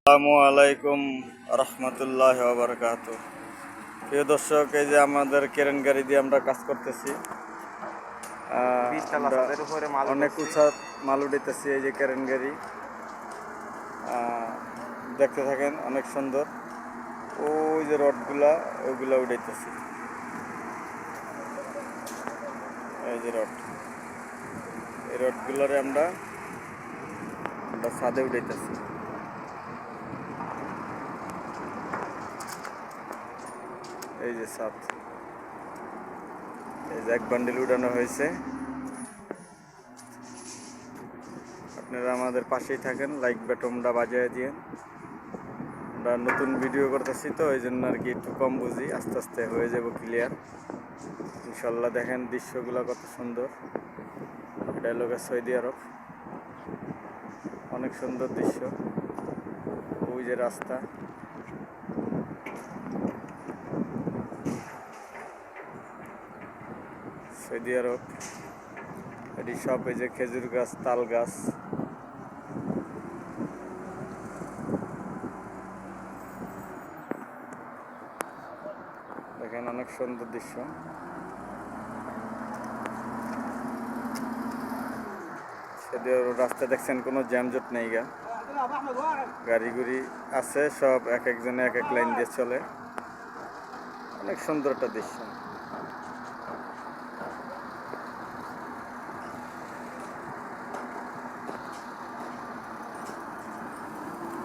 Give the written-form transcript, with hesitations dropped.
আসসালামু আলাইকুম রহমতুল্লাহ বারকাত। প্রিয় দর্শক, এই যে আমাদের কেরেন গাড়ি দিয়ে আমরা কাজ করতেছি, অনেক উঁচা মাল উঠাইতেছি। এই যে কেরেন গাড়ি দেখতে থাকেন, অনেক সুন্দর। ওই যে রডগুলা, ওইগুলা উঠাইতেছি। এই যে রড, এই রডগুলারে আমরা ছাদে উঠাইতেছি। এই যে ছাদ, এই যে এক বান্ডিল উঠানো হয়েছে। আপনারা আমাদের পাশেই থাকেন, লাইক বাটনটা বাজিয়ে দিয়ে। আমরা নতুন ভিডিও করতেছি তো এই জন্য আর কি একটু কম বুঝি, আস্তে আস্তে হয়ে যাব ক্লিয়ার ইনশাল্লাহ। দেখেন দৃশ্যগুলো কত সুন্দর। এটা হলো সৌদি আরব, অনেক সুন্দর দৃশ্য। ওই যে রাস্তা, সৌদি আরব। এটি সব এই যে খেজুর গাছ, তাল গাছ। দেখেন অনেক সুন্দর দৃশ্য। সৌদি আরব রাস্তা দেখছেন, কোনো জ্যামজট নেই গা, গাড়ি গুড়ি আছে সব এক একজনে এক এক লাইন দিয়ে চলে। অনেক সুন্দর একটা দৃশ্য।